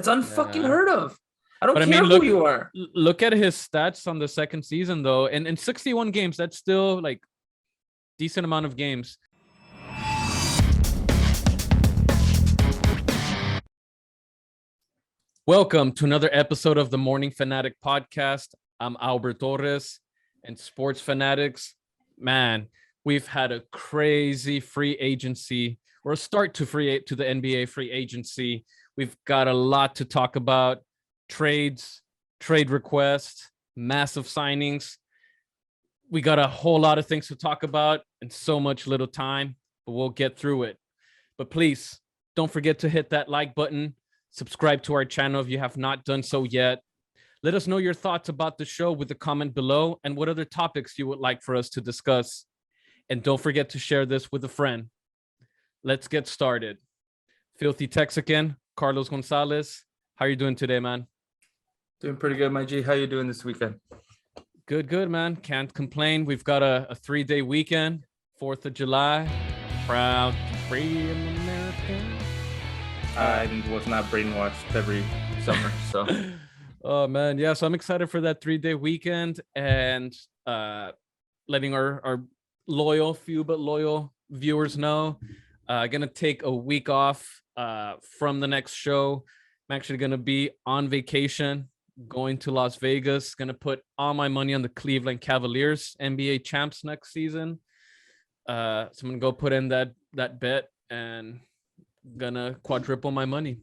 unfucking Yeah. heard of. I don't But I care mean, who you are. look at his stats on the second season though, and in 61 games, that's still like decent amount of games. Welcome to another episode of the Morning Fanatic podcast. I'm Albert Torres, and Sports Fanatics. Man, we've had a crazy free agency or a start to the NBA free agency. We've got a lot to talk about: trades, trade requests, massive signings. We got a whole lot of things to talk about and so much little time, but we'll get through it. But please don't forget to hit that like button. Subscribe to our channel if you have not done so yet. Let us know your thoughts about the show with a comment below and what other topics you would like for us to discuss. And don't forget to share this with a friend. Let's get started. Filthy Texican, Carlos Gonzalez. How are you doing today, man? Doing pretty good, my G. How you doing this weekend? Good, man. Can't complain. We've got a 3-day weekend, 4th of July. Proud to be an American. I was not brainwashed every summer, so. Oh, man. Yeah, so I'm excited for that 3-day weekend and letting our few but loyal viewers know. Gonna take a week off from the next show. I'm actually gonna be on vacation, going to Las Vegas. Gonna put all my money on the Cleveland Cavaliers, NBA champs next season. So I'm gonna go put in that bet and gonna quadruple my money.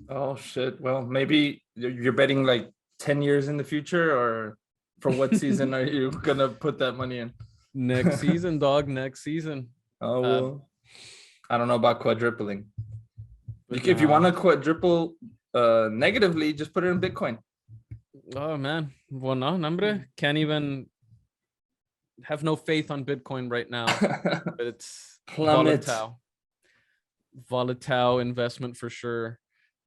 Oh shit. Well, maybe you're betting like 10 years in the future, or for what season are you gonna put that money in? Next season, dog. Next season. Oh well, I don't know about quadrupling. If you Nah. want to quadruple negatively, just put it in Bitcoin. Oh man. Well, no, nombre. Can't even have no faith on Bitcoin right now. But it's Plummet. volatile investment for sure.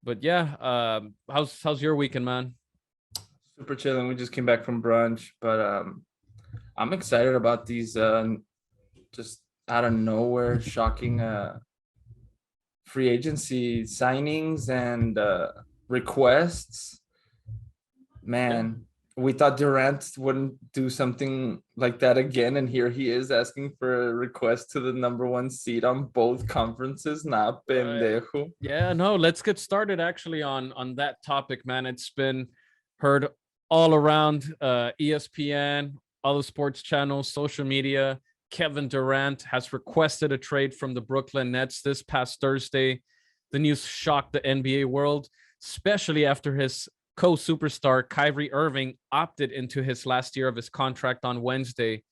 But yeah, how's your weekend, man? Super chilling. We just came back from brunch, but I'm excited about these just out of nowhere shocking free agency signings and requests. Man, we thought Durant wouldn't do something like that again, and here he is asking for a request to the number 1 seed on both conferences. Nah, pendejo. Yeah, no, let's get started actually on that topic, man. It's been heard all around ESPN, all the sports channels, social media. Kevin Durant has requested a trade from the Brooklyn Nets this past Thursday. The news shocked the NBA world, especially after his co-superstar Kyrie Irving opted into his last year of his contract on Wednesday.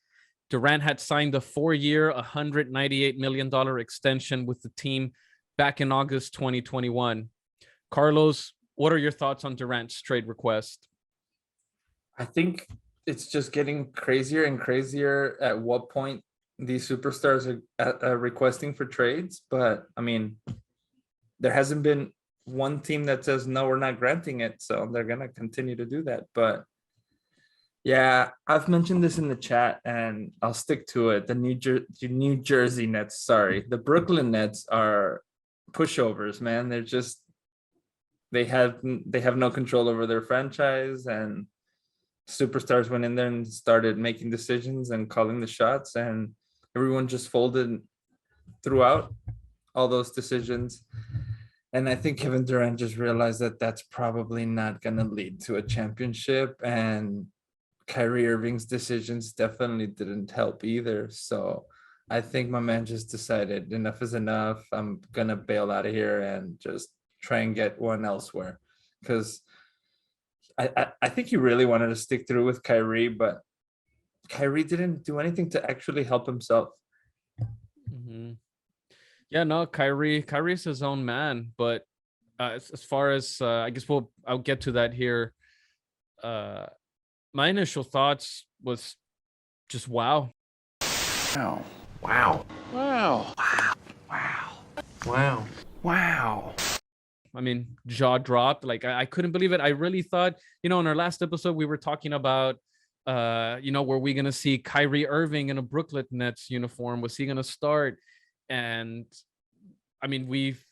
Durant had signed a 4-year, $198 million extension with the team back in August 2021. Carlos, what are your thoughts on Durant's trade request? I think it's just getting crazier and crazier at what point these superstars are requesting for trades. But I mean, there hasn't been one team that says, no, we're not granting it. So they're going to continue to do that. But yeah, I've mentioned this in the chat and I'll stick to it. The New Jersey Nets, the Brooklyn Nets are pushovers, man. They have no control over their franchise, and superstars went in there and started making decisions and calling the shots, and everyone just folded throughout all those decisions. And I think Kevin Durant just realized that that's probably not going to lead to a championship, and Kyrie Irving's decisions definitely didn't help either. So I think my man just decided enough is enough. I'm going to bail out of here and just try and get one elsewhere, because I think he really wanted to stick through with Kyrie, but Kyrie didn't do anything to actually help himself. Mm-hmm. Yeah, no, Kyrie's his own man, but as far as I guess I'll get to that here. My initial thoughts was just wow. I mean, jaw dropped. Like I couldn't believe it. I really thought, in our last episode, we were talking about, were we going to see Kyrie Irving in a Brooklyn Nets uniform? Was he going to start? And I mean, we've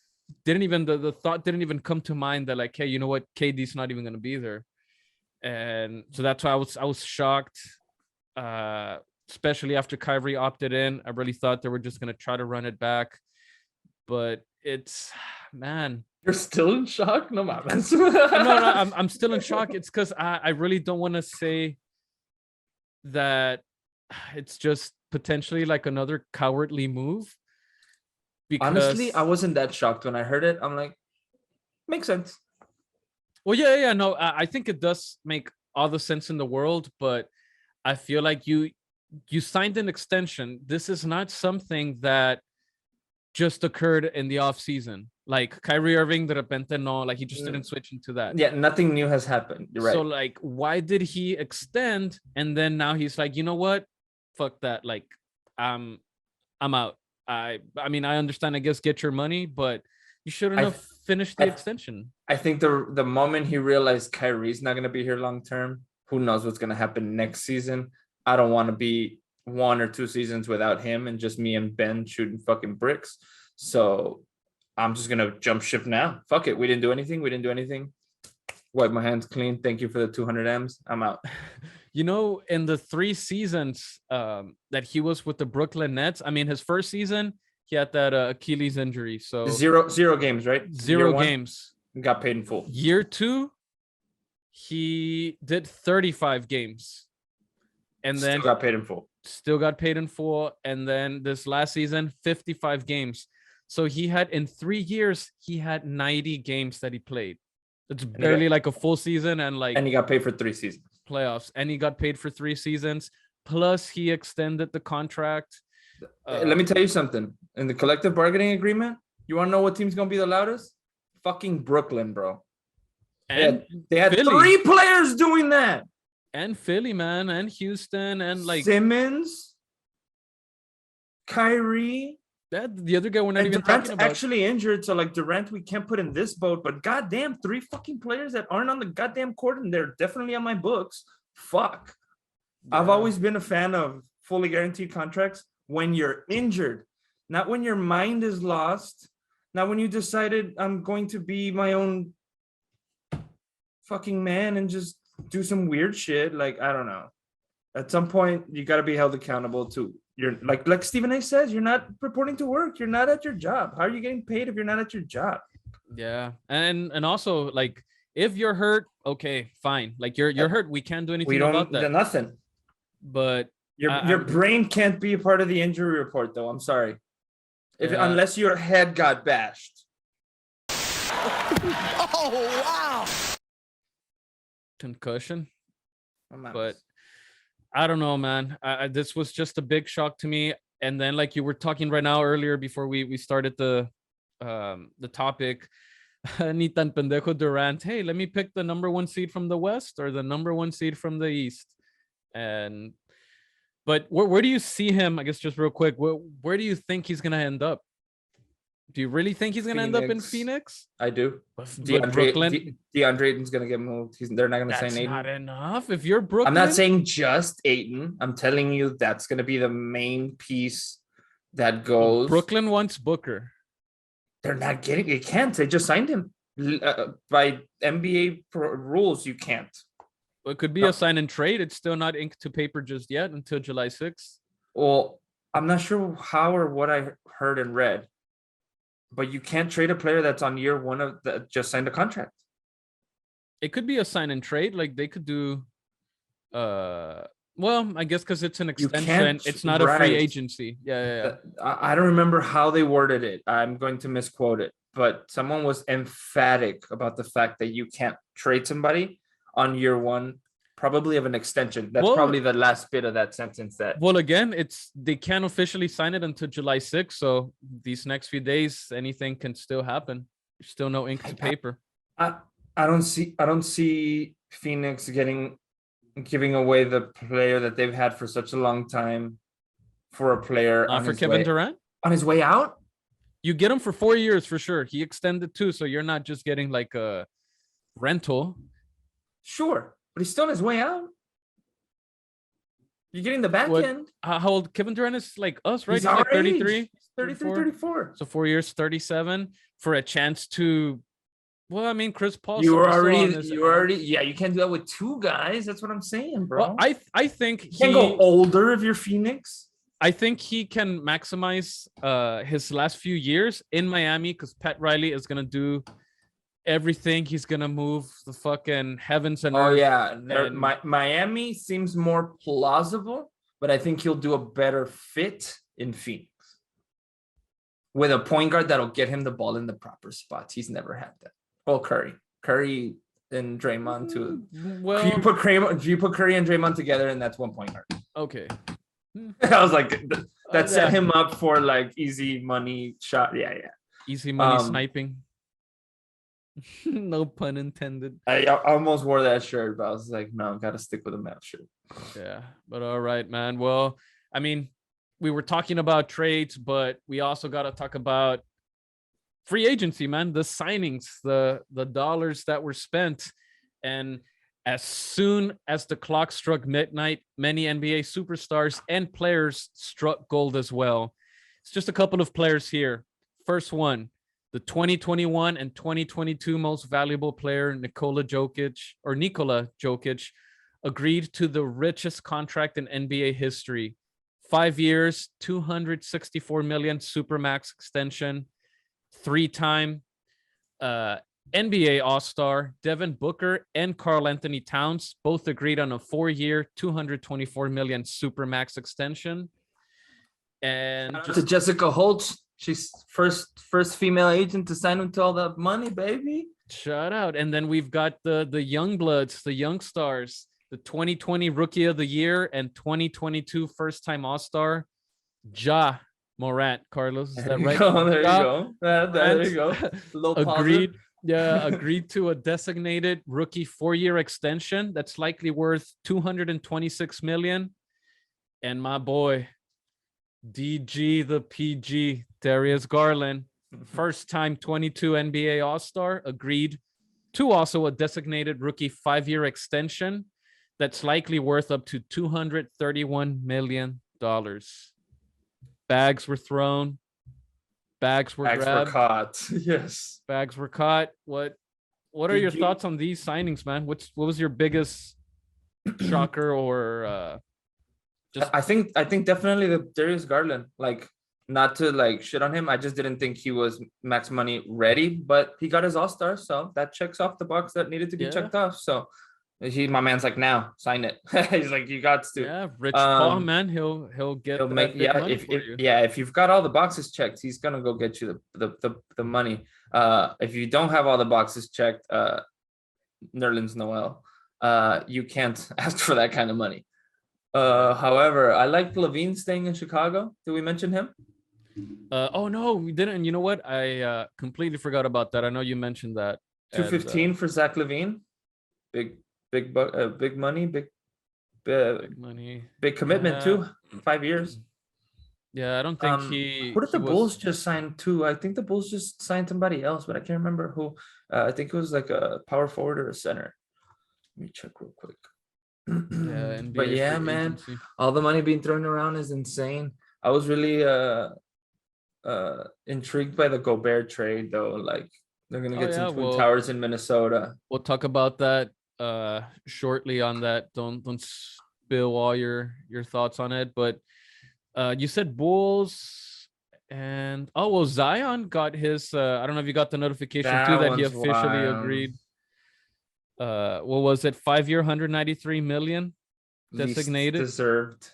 didn't even the thought didn't even come to mind that like, hey, you know what, KD's not even gonna be there. And so that's why I was shocked. Especially after Kyrie opted in. I really thought they were just gonna try to run it back. But it's man. You're still in shock? No mames. No, I'm still in shock. It's because I really don't want to say that it's just potentially like another cowardly move. Because honestly, I wasn't that shocked when I heard it. I'm like, makes sense. well, yeah. No, I think it does make all the sense in the world, but I feel like you signed an extension. This is not something that just occurred in the off season. Like Kyrie Irving, de repente no, like he just didn't switch into that. Yeah, nothing new has happened. You're right. So like, why did he extend? And then now he's like, you know what? Fuck that. Like, I'm out. I mean, I understand. I guess get your money, but you shouldn't have finished the extension. I think the moment he realized Kyrie's not going to be here long term, who knows what's going to happen next season? I don't want to be 1 or 2 seasons without him and just me and Ben shooting fucking bricks. So I'm just gonna jump ship now. Fuck it. We didn't do anything. Wipe my hands clean. Thank you for the 200 M's. I'm out. You know, in the 3 seasons that he was with the Brooklyn Nets, I mean, his first season, he had that Achilles injury. So zero games, right? 0 games. Got paid in full. Year 2, he did 35 games. And then still got paid in full. And then this last season, 55 games. So he had in 3 years, he had 90 games that he played. It's barely like a full season, and he got paid for 3 seasons. Playoffs, and he got paid for 3 seasons. Plus, he extended the contract. Let me tell you something. In the collective bargaining agreement, you want to know what team's gonna be the loudest? Fucking Brooklyn, bro. And they had 3 players doing that. And Philly, man, and Houston, and like Simmons, Kyrie. That the other guy we're not even Durant's talking about. Actually injured, so like Durant we can't put in this boat. But goddamn, 3 fucking players that aren't on the goddamn court, and they're definitely on my books. Fuck. Yeah. I've always been a fan of fully guaranteed contracts when you're injured, not when your mind is lost, not when you decided I'm going to be my own fucking man and just do some weird shit. Like, I don't know. At some point, you got to be held accountable to. You're like Stephen A says, you're not reporting to work. You're not at your job. How are you getting paid if you're not at your job? Yeah. And also, like, if you're hurt, okay, fine. Like, you're hurt. We can't do anything about that. Nothing. But your brain can't be a part of the injury report, though. I'm sorry. Unless your head got bashed. Oh, wow. Concussion. But I don't know, man. This was just a big shock to me. And then, like you were talking right now earlier before we started the topic, ni tan pendejo Durant. Hey, let me pick the number 1 seed from the West or the number 1 seed from the East. But where do you see him? I guess just real quick, where do you think he's gonna end up? Do you really think he's gonna end up in Phoenix? I do. DeAndre Ayton's gonna get moved. They're not gonna sign Ayton. That's not enough. If you're Brooklyn, I'm not saying just Ayton. I'm telling you that's gonna be the main piece that goes. Brooklyn wants Booker. They're not getting. They can't. They just signed him. By NBA rules, you can't. It could be a sign and trade. It's still not inked to paper just yet until July 6th. Well, I'm not sure how or what I heard and read. But you can't trade a player that's on year 1 of that just signed a contract. It could be a sign and trade. Like they could do, well, I guess because it's an extension, it's not a free agency. Yeah. I don't remember how they worded it. I'm going to misquote it, but someone was emphatic about the fact that you can't trade somebody on year 1, probably of an extension. That's probably the last bit of that sentence. Well, again, they can't officially sign it until July 6th. So these next few days, anything can still happen. There's still no ink to paper. I don't see Phoenix giving away the player that they've had for such a long time for a player for Kevin Durant on his way out. You get him for 4 years for sure. He extended too, so you're not just getting like a rental. Sure. But he's still on his way out. You're getting the back What? end. How old? Kevin Durant is like us, right? He's He's our like age. 33, He's 33, 34. 34. So 4 years, 37 for a chance to. Well, I mean, Chris Paul's You were also on his already, edge. yeah, you can't do that with two guys. That's what I'm saying, Well, bro. I think You can't go older if you're Phoenix. I think he can maximize his last few years in Miami because Pat Riley is gonna do everything. He's gonna move the fucking heavens and Oh earth. yeah, And Miami seems more plausible, but I think he'll do a better fit in Phoenix with a point guard that'll get him the ball in the proper spots. He's never had that. Well, Curry and Draymond too. well, You put Curry and Draymond together, and that's one point guard. okay. I was like, that set Yeah. him up for like easy money shot. Yeah. Easy money sniping. No pun intended. I almost wore that shirt, but I was like, no, gotta stick with a Mavs shirt. Yeah, but all right, man. Well, I mean, we were talking about trades, but we also got to talk about free agency, man. The signings, the dollars that were spent, and as soon as the clock struck midnight, many NBA superstars and players struck gold as well. It's just a couple of players here. First one, the 2021 and 2022 most valuable player, Nikola Jokic, agreed to the richest contract in NBA history. 5 years, 264 million supermax extension. 3-time NBA All-Star Devin Booker and Karl Anthony Towns both agreed on a 4-year, 224 million supermax extension. And to Jessica Holtz, she's first female agent to sign him to all that money, baby. Shout out. And then we've got the young bloods, the young stars, the 2020 Rookie of the Year and 2022 first-time All-Star, Ja Morant. Carlos, is that right? There you go. There you go. Agreed. Yeah, agreed to a designated rookie 4-year extension that's likely worth 226 million. And my boy, DG the PG, Darius Garland, first-time 22 NBA All-Star, agreed to also a designated rookie 5-year extension that's likely worth up to $231 million. Bags were thrown. Bags were grabbed. Were caught. Yes. Bags were caught. What are your thoughts on these signings, man? What was your biggest shocker or I think definitely the Darius Garland. Like, not to like shit on him. I just didn't think he was max money ready, but he got his all-star, so that checks off the box that needed to be checked off. So my man's like, now sign it. He's like, you got to. Yeah, Rich Paul, man, he'll make if you've got all the boxes checked, he's gonna go get you the money. If you don't have all the boxes checked, Nerlens Noel, you can't ask for that kind of money. However, I like Levine staying in Chicago. Did we mention him? Oh no, we didn't. You know what? I completely forgot about that. I know you mentioned that. 215 for Zach Levine. Big money, big money, big commitment too. 5 years. Yeah, I don't think Who did the Bulls just sign to? I think the Bulls just signed somebody else, but I can't remember who. I think it was like a power forward or a center. Let me check real quick. Yeah, but yeah, man, all the money being thrown around is insane. I was really intrigued by the Gobert trade though. Like, they're gonna get some twin towers in Minnesota. We'll talk about that shortly on that. Don't spill all your thoughts on it, but you said Bulls and Zion got his I don't know if you got the notification too that he officially agreed. What was it? 5-year, 193 million designated. Least deserved.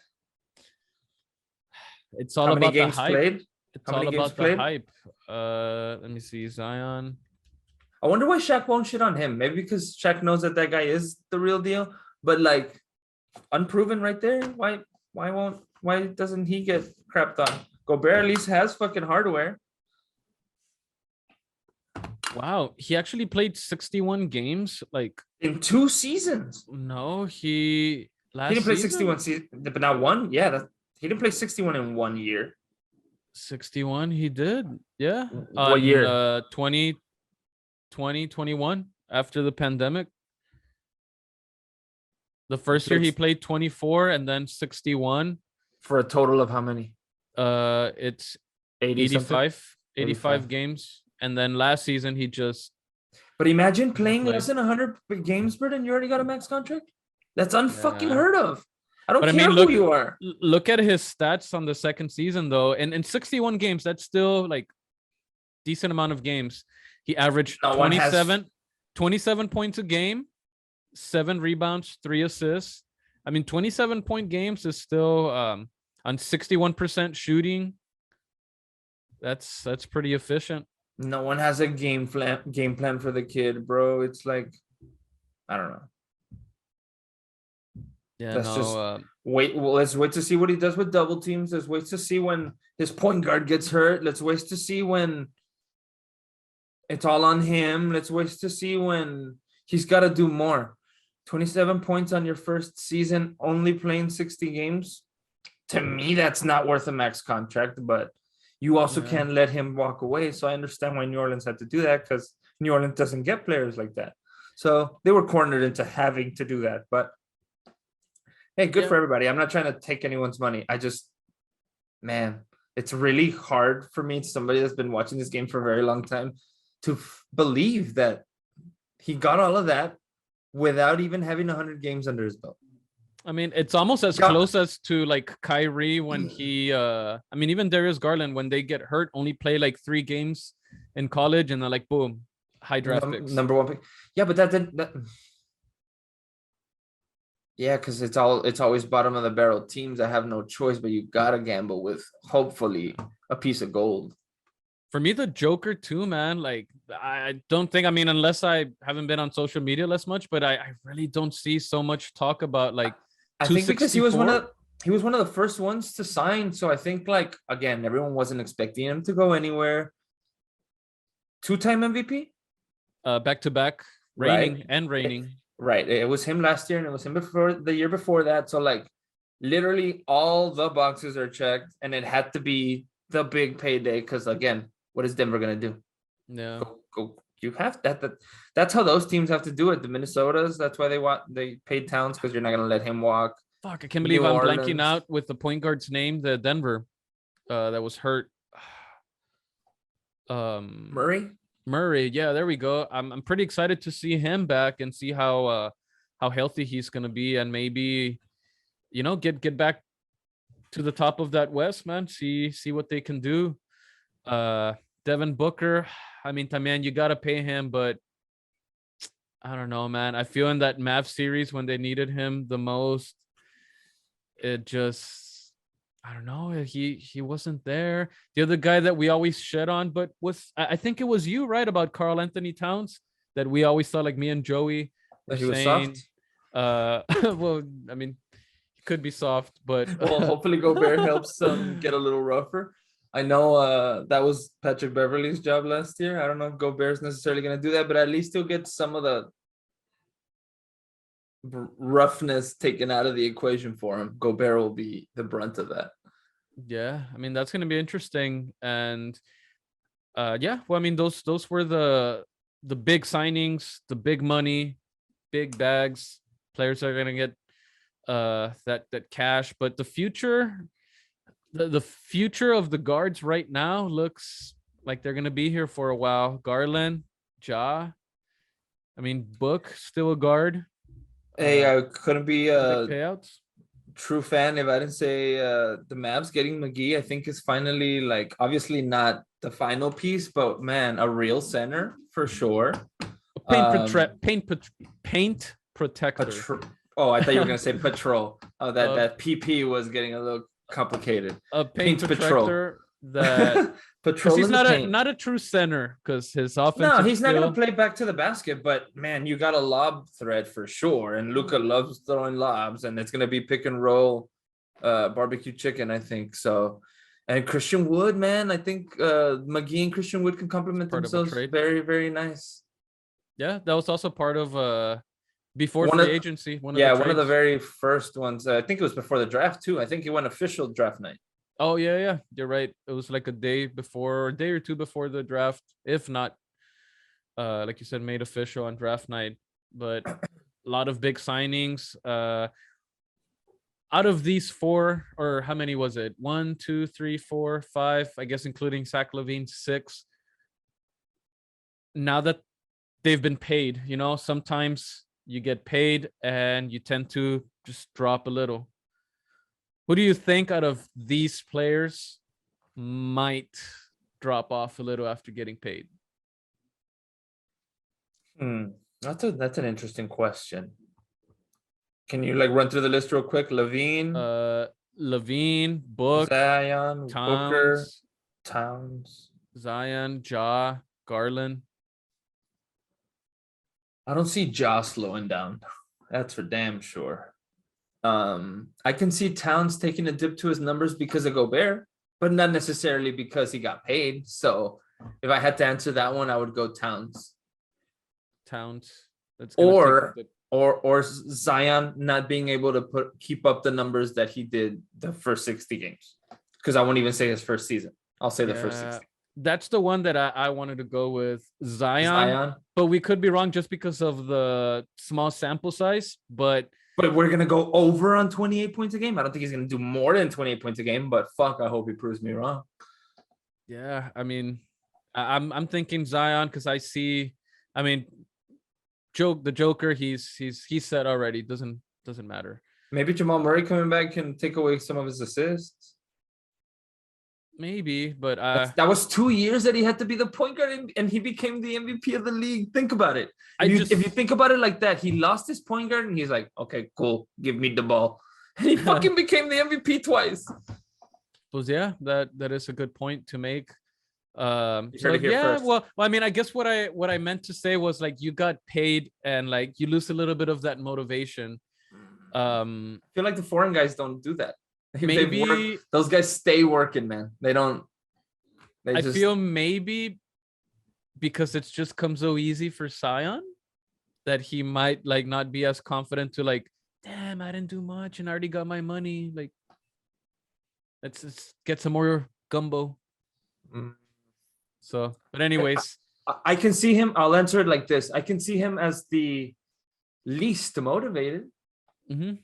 It's all about the hype. Played? It's all about the hype. Let me see, Zion. I wonder why Shaq won't shit on him. Maybe because Shaq knows that guy is the real deal. But like, unproven right there. Why doesn't he get crapped on? Gobert at least has fucking hardware. Wow, he actually played 61 games, like in 2 seasons. No, he didn't play 61 seasons, but not one. Yeah, he didn't play 61 in 1 year. 61, he did. Yeah. What year? 2021 after the pandemic. The first year he It's played 24 and then 61. for a total of how many? It's 80 something? 85 85. games. And then last season he just But imagine never playing played. less than 100 games, Bert, and you already got a max contract. That's unfucking Yeah. heard of. I don't But I care mean, who you are. look at his stats on the second season though. And in 61 games, that's still like decent amount of games. He averaged No one has 27 points a game, 7 rebounds, 3 assists. I mean, 27-point games is still on 61% shooting. That's pretty efficient. no one has a game plan for the kid, bro. It's like I don't know. Yeah, Let's just no. wait. Well, let's wait to see what he does with double teams. Let's wait to see when his point guard gets hurt. Let's wait to see when it's all on him. Let's wait to see when he's got to do more. 27 points on your first season, only playing 60 games. To me, that's not worth a max contract, but you also Yeah. can't let him walk away. So I understand why New Orleans had to do that because New Orleans doesn't get players like that. So they were cornered into having to do that. But hey, good Yeah. for everybody. I'm not trying to take anyone's money. Man, it's really hard for me, somebody that's been watching this game for a very long time, to believe that he got all of that without even having 100 games under his belt. I mean, it's almost as Yeah. close as to like Kyrie when he I mean, even Darius Garland when they get hurt only play like 3 games in college and they're like boom, high draft picks. Number one pick. Yeah, but that didn't. Yeah, because it's always bottom of the barrel teams that have no choice, but you gotta gamble with hopefully a piece of gold. For me, the Joker too, man. Like I don't think, I mean, unless I haven't been on social media less much, but I really don't see so much talk about like I think because he was 264. one of the first ones to sign. So I think like again, everyone wasn't expecting him to go anywhere. 2-time MVP, Back to back, right? reigning. Right. It was him last year and it was him before the year before that. So like literally all the boxes are checked and it had to be the big payday because again, what is Denver gonna do? Yeah. Go. You have that's how those teams have to do it. The Minnesotas, that's why they paid Towns because you're not gonna let him walk. Fuck, I can't believe New I'm blanking Orleans. out with the point guard's name, the Denver that was hurt. Murray. Murray, yeah, there we go. I'm pretty excited to see him back and see how healthy he's gonna be, and maybe get back to the top of that West, man. See what they can do. Devin Booker, I mean, man, you gotta pay him, but I don't know, man. I feel in that Mavs series when they needed him the most, it just I don't know. He wasn't there. The other guy that we always shed on, but I think it was you, right, about Karl Anthony Towns that we always thought, like me and Joey were That he was saying. soft. Well, I mean, he could be soft, but Well, hopefully Gobert helps them get a little rougher. I know that was Patrick Beverly's job last year. I don't know if Gobert's necessarily going to do that, but at least he'll get some of the roughness taken out of the equation for him. Gobert will be the brunt of that. yeah, I mean that's gonna be interesting. And yeah, well, I mean those were the big signings, the big money, big bags. Players are gonna get that cash, but the future, the future of the guards right now looks like they're gonna be here for a while. Garland, Ja, I mean Book still a guard. Hey, I couldn't be Big payouts. true fan if I didn't say the Mavs getting McGee, I think is finally like obviously not the final piece, but man, a real center for sure. Paint protector. Oh, I thought you were gonna say patrol. Oh, that PP was getting a little complicated. A paint Paint protector that patrol he's in the paint. not a true center because his offensive No, he's not skill, gonna play back to the basket, but man, you got a lob threat for sure. And Luca loves throwing lobs, and it's gonna be pick and roll barbecue chicken, I think. So and Christian Wood, man, I think McGee and Christian Wood can complement part of a themselves trade. very, very nice. Yeah, that was also part of before One free of- agency. One Yeah, of the one of the trades. very first ones. I think it was before the draft too. I think he went official draft night. Oh yeah, you're right. It was like a day before, a day or two before the draft, if not, like you said, made official on draft night. But a lot of big signings. Out of these four, or how many was it? 1, 2, 3, 4, 5, I guess including Zach LaVine, 6. Now that they've been paid, sometimes you get paid and you tend to just drop a little. Who do you think out of these players might drop off a little after getting paid? That's an interesting question. Can you run through the list real quick? LaVine, Book, Zion, Booker, Towns, Towns, Zion, Ja, Garland. I don't see Ja slowing down. That's for damn sure. I can see Towns taking a dip to his numbers because of Gobert, but not necessarily because he got paid. So if I had to answer that one, I would go Towns. That's or Zion not being able to keep up the numbers that he did the first 60 games. Because I won't even say his first season. I'll say the first 60. That's the one that I wanted to go with, Zion. But we could be wrong just because of the small sample size. But we're gonna go over on 28 points a game. I don't think he's gonna do more than 28 points a game. But fuck, I hope he proves me wrong. Yeah, I mean, I'm thinking Zion because I see. I mean, the Joker. He's set already. Doesn't matter. Maybe Jamal Murray coming back can take away some of his assists. Maybe, but that was 2 years that he had to be the point guard, and he became the MVP of the league. Think about it. If you think about it like that, he lost his point guard, and he's like, "Okay, cool, give me the ball," and he fucking became the MVP twice. So yeah, that is a good point to make. First. Well, I mean, I guess what I meant to say was you got paid, and you lose a little bit of that motivation. I feel like the foreign guys don't do that. Maybe those guys stay working, man. They don't. I feel maybe because it's just come so easy for Zion that he might not be as confident to damn, I didn't do much and I already got my money. Let's get some more gumbo. So, but anyways, I can see him. I'll answer it like this. I can see him as the least motivated. Okay.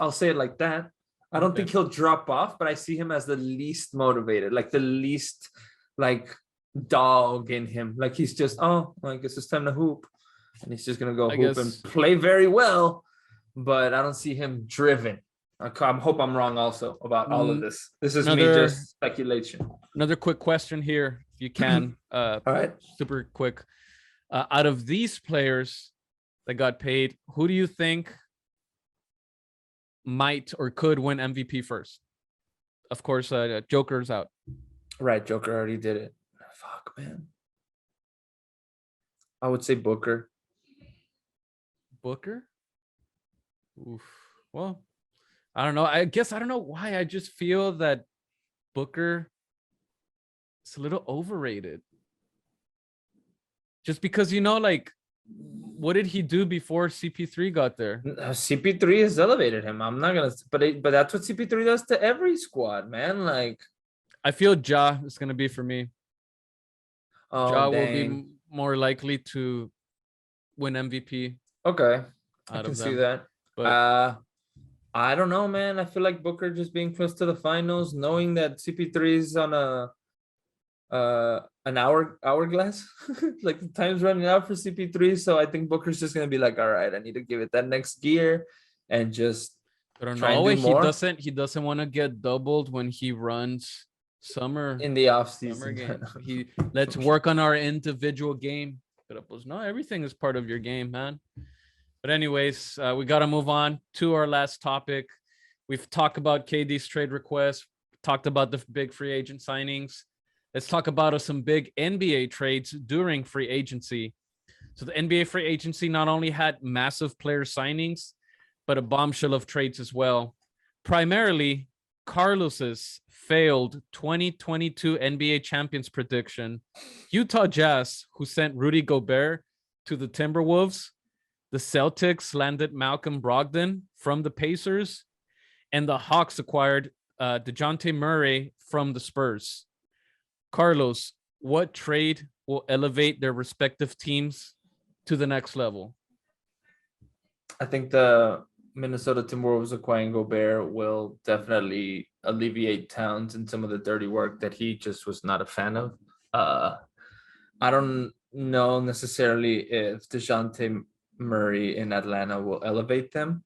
I'll say it like that. I don't think he'll drop off, but I see him as the least motivated, the least dog in him. He's just, I guess it's time to hoop. And he's just gonna go hoop and play very well. But I don't see him driven. I hope I'm wrong also about all of this. This is me just speculation. Another quick question here, if you can. All right. Super quick. Out of these players that got paid, who do you think might or could win MVP first? Of course, Joker's out. Right, Joker already did it. Fuck, man. I would say Booker. Oof. Well, I don't know. I don't know why. I just feel that Booker is a little overrated. Just because, what did he do before CP3 got there? CP3 has elevated him. I'm not gonna, but that's what CP3 does to every squad, man. I feel Ja is gonna be for me. Ja will be more likely to win MVP. Okay, I can see that. But I don't know, man. I feel like Booker just being close to the finals, knowing that CP3 is on an hourglass. The time's running out for CP3, so I think Booker's just gonna be all right, I need to give it that next gear and just try and do more. He doesn't want to get doubled when he runs summer in the off season game. Let's work on our individual game. No, everything is part of your game, man. But anyways, we got to move on to our last topic. We've talked about KD's trade request, talked about the big free agent signings. Let's talk about some big NBA trades during free agency. So the NBA free agency not only had massive player signings, but a bombshell of trades as well. Primarily, Carlos's failed 2022 NBA champions prediction. Utah Jazz, who sent Rudy Gobert to the Timberwolves. The Celtics landed Malcolm Brogdon from the Pacers. And the Hawks acquired DeJounte Murray from the Spurs. Carlos, what trade will elevate their respective teams to the next level? I think the Minnesota Timberwolves acquiring Gobert will definitely alleviate Towns and some of the dirty work that he just was not a fan of. I don't know necessarily if DeJounte Murray in Atlanta will elevate them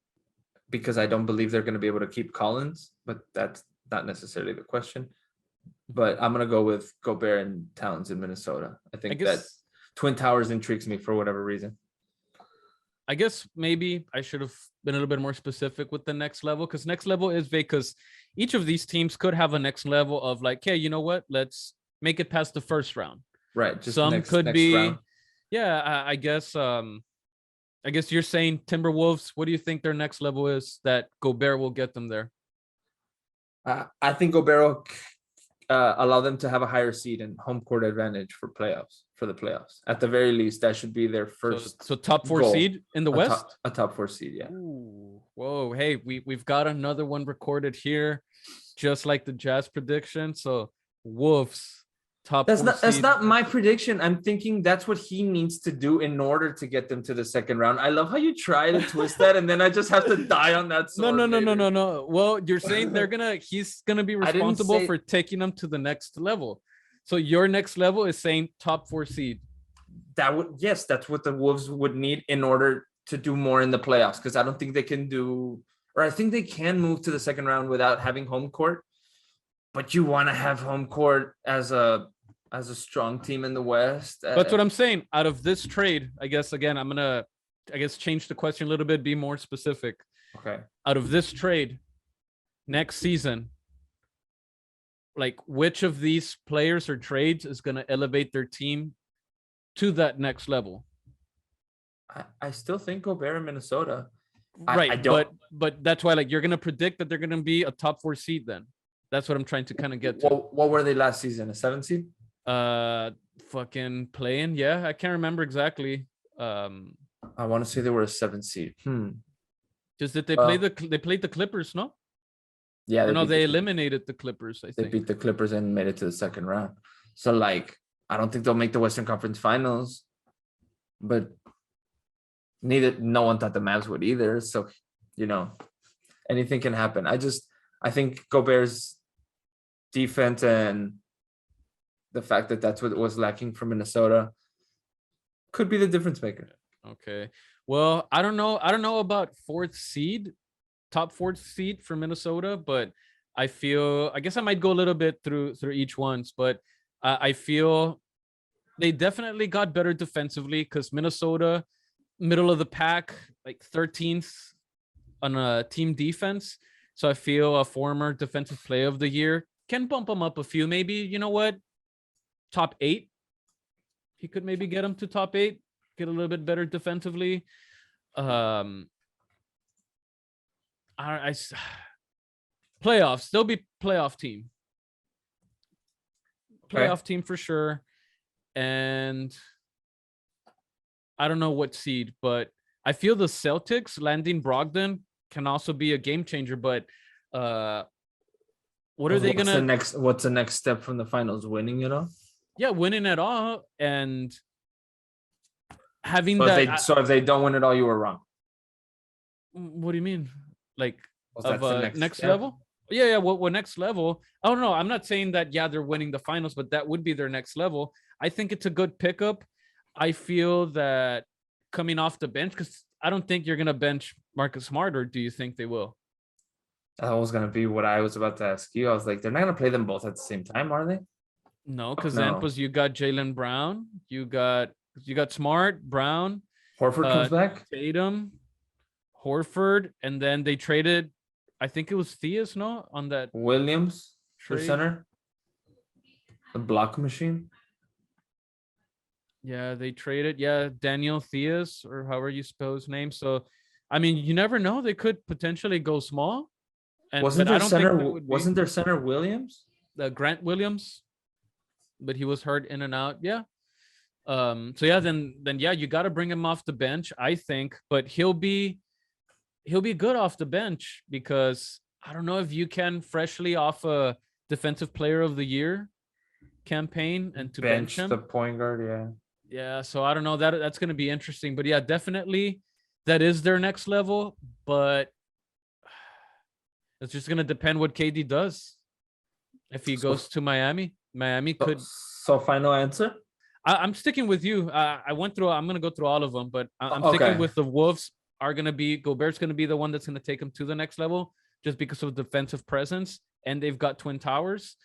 because I don't believe they're going to be able to keep Collins, but that's not necessarily the question. But I'm going to go with Gobert and Towns in Minnesota. I think that Twin Towers intrigues me for whatever reason. I guess maybe I should have been a little bit more specific with the next level, because next level is vague, because each of these teams could have a next level of like, hey, you know what? Let's make it past the first round. Right. Just some could be round. Yeah, I guess you're saying Timberwolves. What do you think their next level is that Gobert will get them there? I think Gobert will allow them to have a higher seed and home court advantage for the playoffs. At the very least, that should be their first. So top 4 goal. Seed in the West? A top 4 seed, yeah. Ooh, whoa, hey, we've got another one recorded here, just like the Jazz prediction. So Wolves. That's not my prediction. I'm thinking that's what he needs to do in order to get them to the second round. I love how you try to twist that, and then I just have to die on that sword. No. Well, you're saying he's gonna be responsible for taking them to the next level. So your next level is saying top 4 seed. That's what the Wolves would need in order to do more in the playoffs. Because I don't think they can I think they can move to the second round without having home court. But you want to have home court as a strong team in the West. That's what I'm saying. Out of this trade, I guess, again, I'm going to, change the question a little bit, be more specific. Okay. Out of this trade, next season, like which of these players or trades is going to elevate their team to that next level? I still think Gobert in Minnesota. Right. I don't. But that's why, like, you're going to predict that they're going to be a top 4 seed then. That's what I'm trying to kind of get to. What were they last season? A 7 seed? Fucking playing. Yeah, I can't remember exactly. I want to say they were a 7 seed. Just that they played the Clippers, no? Yeah. They eliminated the Clippers. I think they beat the Clippers and made it to the second round. So like, I don't think they'll make the Western Conference Finals, but no one thought the Mavs would either. So, anything can happen. I think Gobert's defense and the fact that that's what was lacking from Minnesota could be the difference maker. Okay. Well, I don't know about top 4th seed for Minnesota, but I guess I might go a little bit through each ones, but I feel they definitely got better defensively, because Minnesota, middle of the pack, like 13th on a team defense. So I feel a former defensive player of the year can bump them up a few. Maybe, you know what? Top 8. He could maybe get them to top 8, get a little bit better defensively. Playoffs, they'll be playoff team. Playoff team for sure. And I don't know what seed, but I feel the Celtics landing Brogdon can also be a game changer. But what are they gonna? What's the next step from the finals? Winning it all? Yeah, winning it all and having so if they don't win it all, you were wrong. What do you mean? Like next step? level? Yeah. What next level? I don't know. I'm not saying that. Yeah, they're winning the finals, but that would be their next level. I think it's a good pickup. I feel that coming off the bench, because I don't think you're gonna bench Marcus Smart, or do you think they will? That was gonna be what I was about to ask you. I was like, they're not gonna play them both at the same time, are they? No, because then you got Jaylen Brown, you got Smart, Brown, Horford comes back, Tatum, Horford, and then they traded, I think it was Theus, no, on that Williams, trade. The center, the block machine. Yeah, they traded. Yeah, Daniel Theus, or however you spell his name. So, I mean, you never know. They could potentially go small. Wasn't their center Williams? Grant Williams, but he was hurt in and out. Yeah. So yeah, then yeah, you got to bring him off the bench, I think. But he'll be good off the bench, because I don't know if you can freshly off a defensive player of the year campaign and to bench him. The point guard. Yeah. Yeah, so I don't know, that's going to be interesting, but yeah, definitely that is their next level, but it's just gonna depend what KD does. If he goes to Miami, Miami could. So final answer. I'm sticking with you. I went through. I'm gonna go through all of them, but I'm sticking Okay. with the Wolves. Are gonna be Gobert's gonna be the one that's gonna take them to the next level, just because of defensive presence, and they've got Twin Towers,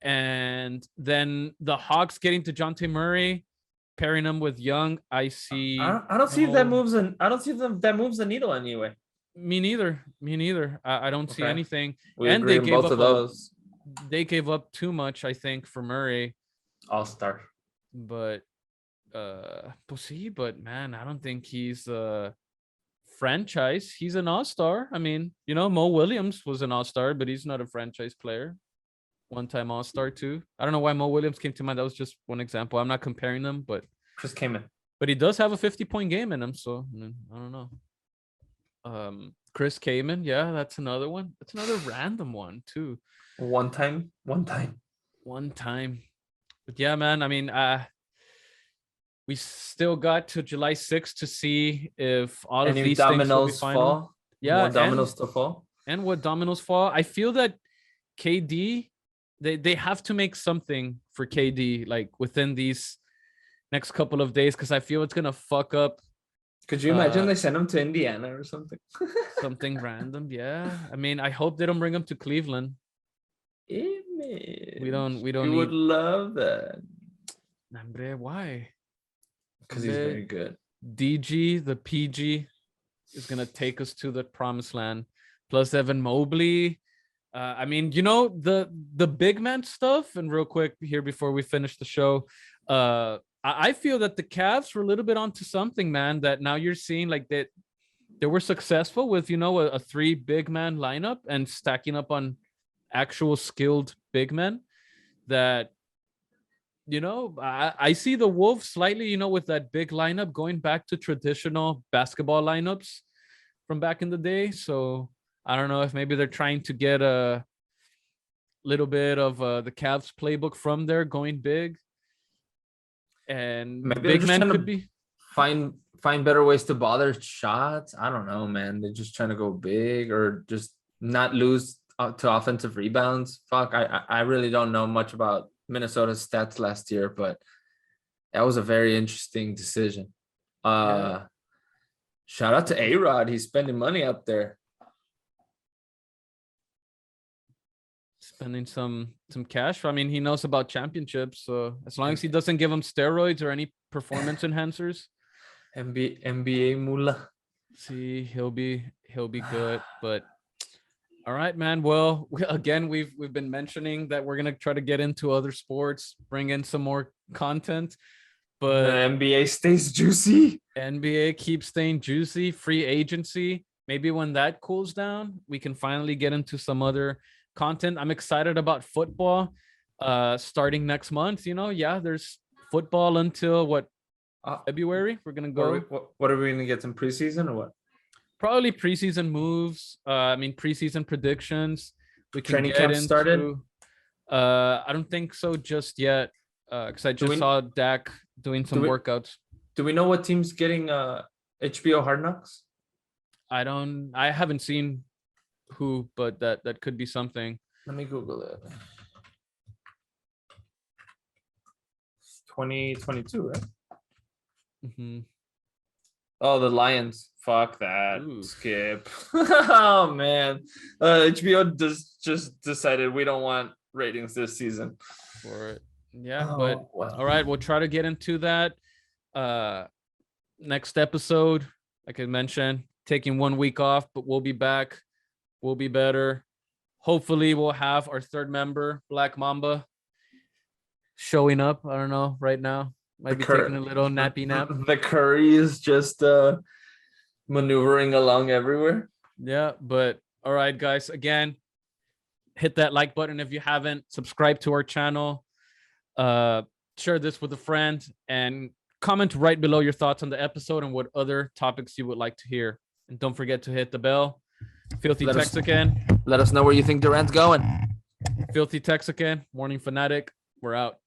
and then the Hawks getting to Dejounte Murray, pairing them with Young. I see. I don't see if that moves, and I don't see that moves the needle anyway. Me neither. Me neither. I don't see Okay. anything. We And agree they on gave both up of those. they gave up too much, I think, for Murray. All-star. But we'll see. But man, I don't think he's a franchise. He's an all-star. I mean, Mo Williams was an all-star, but he's not a franchise player. One-time all-star too. I don't know why Mo Williams came to mind. That was just one example. I'm not comparing them, but Chris Kaman. But he does have a 50-point game in him, so I mean, I don't know. Chris Kaman, yeah, that's another one. That's another random one too. One time. But yeah, man, I mean, we still got to July 6th to see if all of these things will be final. Fall. Yeah, more dominoes to fall. And what dominoes fall. I feel that KD, they have to make something for KD like within these next couple of days, because I feel it's gonna fuck up. Could you imagine they send him to Indiana or something? Something random, yeah. I mean, I hope they don't bring him to Cleveland. We don't. You would love that. Why? Because he's very good. DG, the PG, is gonna take us to the promised land. Plus Evan Mobley. I mean, the big man stuff. And real quick here before we finish the show, I feel that the Cavs were a little bit onto something, man. That now you're seeing like that they were successful with a 3 big man lineup and stacking up on actual skilled big men. That I see the Wolves slightly with that big lineup going back to traditional basketball lineups from back in the day. So I don't know if maybe they're trying to get a little bit of the Cavs playbook from there, going big. And maybe big men could be find better ways to bother shots. I don't know, man. They're just trying to go big or just not lose to offensive rebounds. Fuck, I really don't know much about Minnesota's stats last year, but that was a very interesting decision. Shout out to A-Rod. He's spending money up there. Spending some cash. I mean, he knows about championships, so as long as he doesn't give him steroids or any performance enhancers, NBA Mula. See, he'll be good. But all right, man. Well, we've been mentioning that we're gonna try to get into other sports, bring in some more content. But the NBA stays juicy. NBA keeps staying juicy. Free agency. Maybe when that cools down, we can finally get into some other content. I'm excited about football starting next month. There's football until February. We're gonna go. What are we gonna get, some preseason or what? Probably preseason moves. Preseason predictions. We can training camp started. I don't think so just yet, because I just saw Dak doing some workouts. Do we know what team's getting HBO Hard Knocks? I haven't seen who, but that could be something. Let me Google it. 2022, right? Mm-hmm. Oh, the Lions. Fuck that. Ooh. Skip. Oh man. HBO just decided we don't want ratings this season for it. Yeah, but wow. All right, we'll try to get into that next episode. Like I mentioned, taking 1 week off, but we'll be back. We'll be better. Hopefully we'll have our third member, Black Mamba, showing up. I don't know right now. Might be taking a little nappy nap. The Curry is just maneuvering along everywhere. Yeah, but all right, guys. Again, hit that like button if you haven't. Subscribe to our channel. Share this with a friend and comment right below your thoughts on the episode and what other topics you would like to hear. And don't forget to hit the bell. Filthy Texican. Let us know where you think Durant's going. Filthy Texican, Morning Fanatic. We're out.